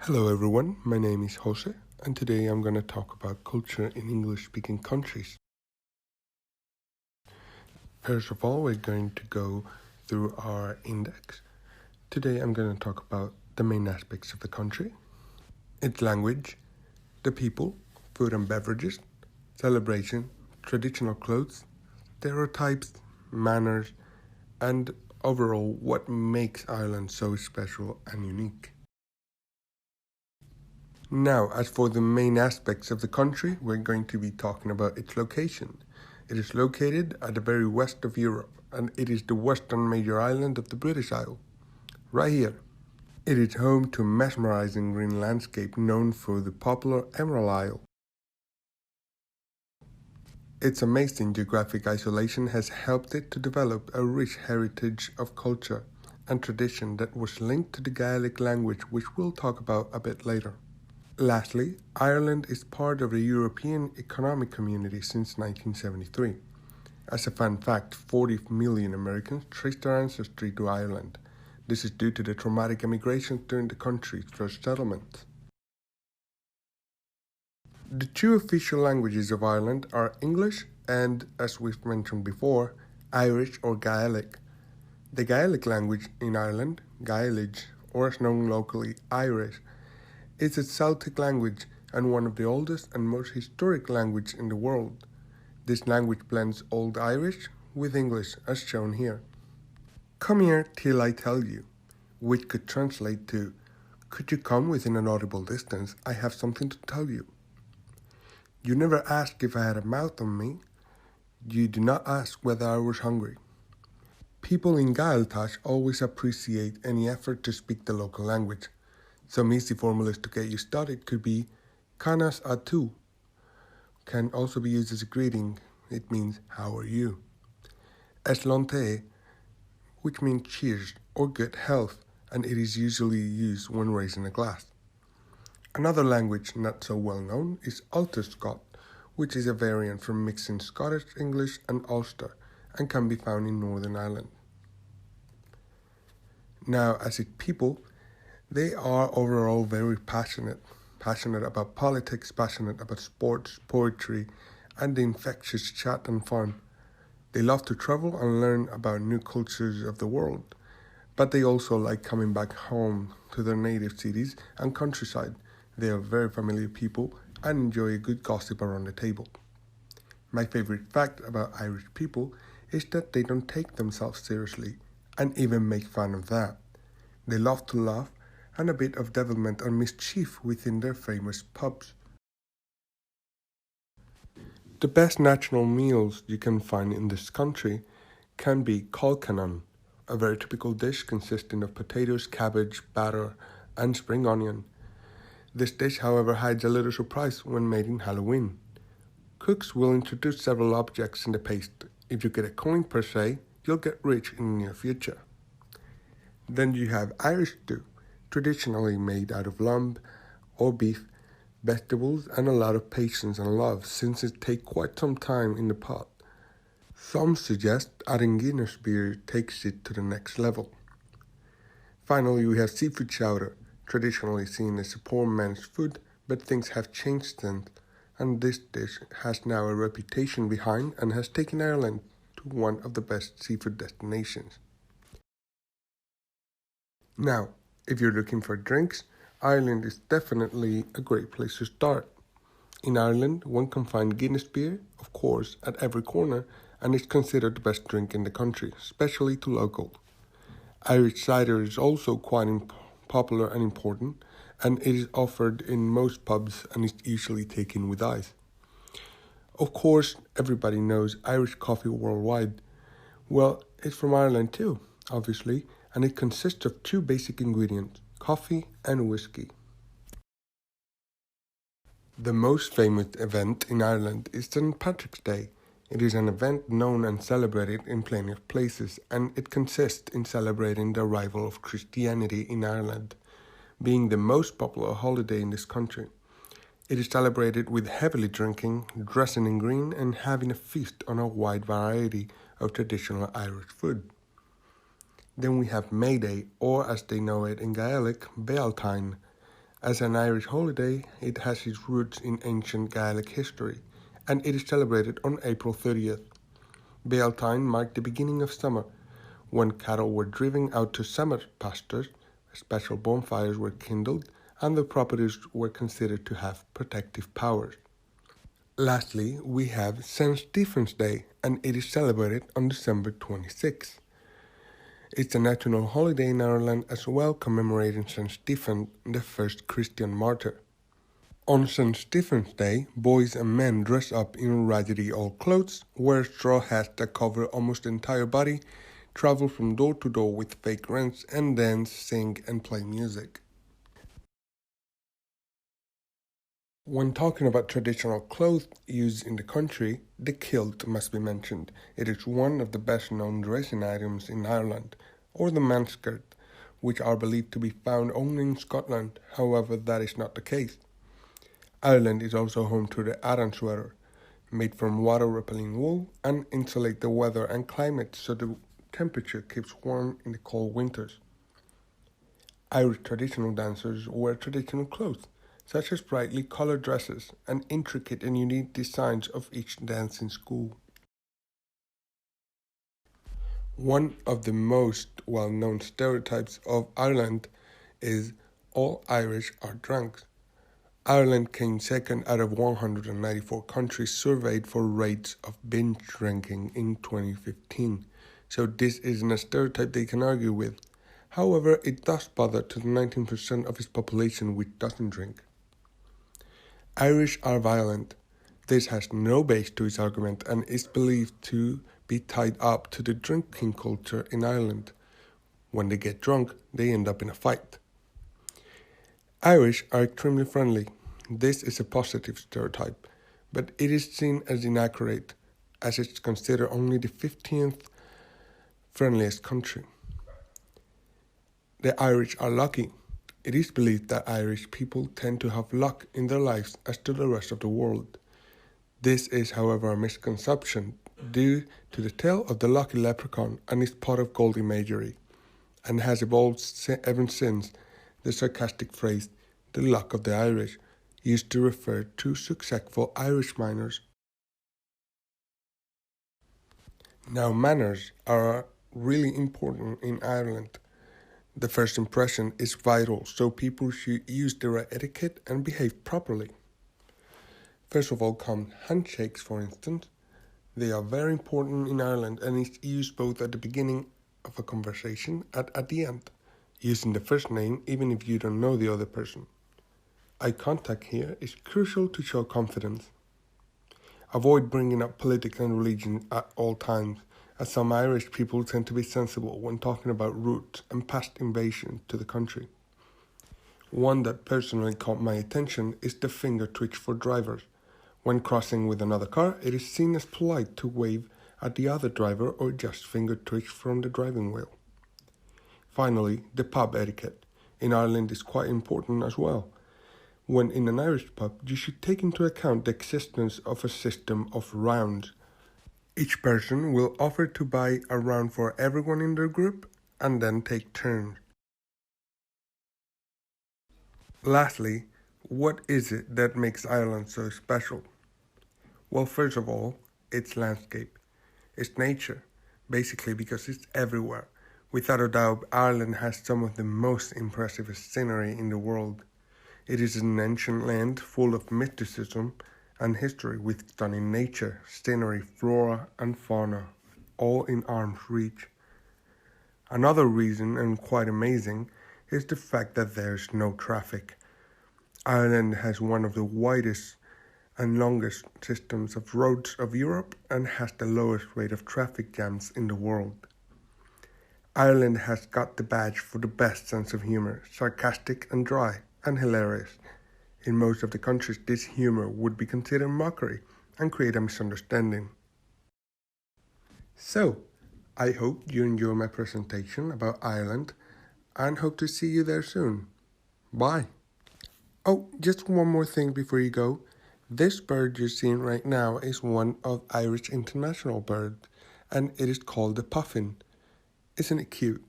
Hello everyone, my name is Jose, and today I'm going to talk about culture in English-speaking countries. First of all, we're going to go through our index. Today I'm going to talk about the main aspects of the country, its language, the people, food and beverages, celebration, traditional clothes, stereotypes, manners, and overall what makes Ireland so special and unique. Now, as for the main aspects of the country, we're going to be talking about its location. It is located at the very west of Europe, and it is the western major island of the British Isle, right here. It is home to a mesmerizing green landscape known for the popular Emerald Isle. Its amazing geographic isolation has helped it to develop a rich heritage of culture and tradition that was linked to the Gaelic language, which we'll talk about a bit later. Lastly, Ireland is part of the European Economic Community since 1973. As a fun fact, 40 million Americans trace their ancestry to Ireland. This is due to the traumatic emigration during the country's first settlement. The two official languages of Ireland are English and, as we've mentioned before, Irish or Gaelic. The Gaelic language in Ireland, Gaelic, or as known locally, Irish, is a Celtic language and one of the oldest and most historic languages in the world. This language blends Old Irish with English as shown here. Come here till I tell you, which could translate to, could you come within an audible distance, I have something to tell you. You never asked if I had a mouth on me. You do not ask whether I was hungry. People in Gaeltacht always appreciate any effort to speak the local language. Some easy formulas to get you started could be Canas a tú. Can also be used as a greeting. It means how are you? Eslante, which means cheers or good health, and it is usually used when raising a glass. Another language not so well known is Ulster Scot, which is a variant from mixing Scottish English and Ulster and can be found in Northern Ireland. Now, as its people, they are overall very passionate about politics, passionate about sports, poetry, and the infectious chat and fun. They love to travel and learn about new cultures of the world, but they also like coming back home to their native cities and countryside. They are very familiar people and enjoy a good gossip around the table. My favorite fact about Irish people is that they don't take themselves seriously and even make fun of that. They love to laugh and a bit of devilment and mischief within their famous pubs. The best national meals you can find in this country can be colcanon, a very typical dish consisting of potatoes, cabbage, batter, and spring onion. This dish, however, hides a little surprise when made in Halloween. Cooks will introduce several objects in the paste. If you get a coin per se, you'll get rich in the near future. Then you have Irish stew, traditionally made out of lamb or beef, vegetables, and a lot of patience and love since it takes quite some time in the pot. Some suggest adding Guinness beer takes it to the next level. Finally, we have seafood chowder, traditionally seen as a poor man's food, but things have changed since, and this dish has now a reputation behind and has taken Ireland to one of the best seafood destinations. Now, if you're looking for drinks, Ireland is definitely a great place to start. In Ireland, one can find Guinness beer, of course, at every corner, and it's considered the best drink in the country, especially to locals. Irish cider is also quite popular and important, and it is offered in most pubs and is usually taken with ice. Of course, everybody knows Irish coffee worldwide. Well, it's from Ireland too, obviously, and it consists of two basic ingredients, coffee and whiskey. The most famous event in Ireland is St. Patrick's Day. It is an event known and celebrated in plenty of places, and it consists in celebrating the arrival of Christianity in Ireland, being the most popular holiday in this country. It is celebrated with heavily drinking, dressing in green, and having a feast on a wide variety of traditional Irish food. Then we have May Day, or as they know it in Gaelic, Bealtaine, As an Irish holiday, it has its roots in ancient Gaelic history, and it is celebrated on April 30th. Beltane marked the beginning of summer, when cattle were driven out to summer pastures, special bonfires were kindled, and the properties were considered to have protective powers. Lastly, we have St. Stephen's Day, and it is celebrated on December 26th. It's a national holiday in Ireland as well, commemorating St. Stephen, the first Christian martyr. On St. Stephen's Day, boys and men dress up in raggedy old clothes, wear straw hats that cover almost the entire body, travel from door to door with fake rents, and dance, sing, and play music. When talking about traditional clothes used in the country, the kilt must be mentioned. It is one of the best-known dressing items in Ireland, or the manskirt, which are believed to be found only in Scotland. However, that is not the case. Ireland is also home to the Aran sweater, made from water-repelling wool and insulate the weather and climate so the temperature keeps warm in the cold winters. Irish traditional dancers wear traditional clothes, such as brightly colored dresses and intricate and unique designs of each dancing school. One of the most well-known stereotypes of Ireland is all Irish are drunks. Ireland came second out of 194 countries surveyed for rates of binge drinking in 2015, so this isn't a stereotype they can argue with. However, it does bother to the 19% of its population which doesn't drink. Irish are violent. This has no base to its argument and is believed to be tied up to the drinking culture in Ireland. When they get drunk, they end up in a fight. Irish are extremely friendly. This is a positive stereotype, but it is seen as inaccurate, as it's considered only the 15th friendliest country. The Irish are lucky. It is believed that Irish people tend to have luck in their lives as to the rest of the world. This is, however, a misconception due to the tale of the lucky leprechaun and its pot of gold imagery, and has evolved ever since the sarcastic phrase, the luck of the Irish, used to refer to successful Irish miners. Now, manners are really important in Ireland. The first impression is vital, so people should use the right etiquette and behave properly. First of all come handshakes, for instance. They are very important in Ireland and is used both at the beginning of a conversation and at the end, using the first name even if you don't know the other person. Eye contact here is crucial to show confidence. Avoid bringing up politics and religion at all times, as some Irish people tend to be sensible when talking about roots and past invasion to the country. One that personally caught my attention is the finger twitch for drivers. When crossing with another car, it is seen as polite to wave at the other driver or just finger twitch from the driving wheel. Finally, the pub etiquette in Ireland is quite important as well. When in an Irish pub, you should take into account the existence of a system of rounds. Each person will offer to buy a round for everyone in their group and then take turns. Lastly, what is it that makes Ireland so special? Well, first of all, it's landscape. It's nature, basically because it's everywhere. Without a doubt, Ireland has some of the most impressive scenery in the world. It is an ancient land full of mysticism and history with stunning nature, scenery, flora and fauna, all in arm's reach. Another reason, and quite amazing, is the fact that there's no traffic. Ireland has one of the widest and longest systems of roads of Europe and has the lowest rate of traffic jams in the world. Ireland has got the badge for the best sense of humor, sarcastic and dry and hilarious. In most of the countries, this humor would be considered mockery and create a misunderstanding. So, I hope you enjoy my presentation about Ireland and hope to see you there soon. Bye. Oh, just one more thing before you go. This bird you're seeing right now is one of Irish international birds, and it is called the puffin. Isn't it cute?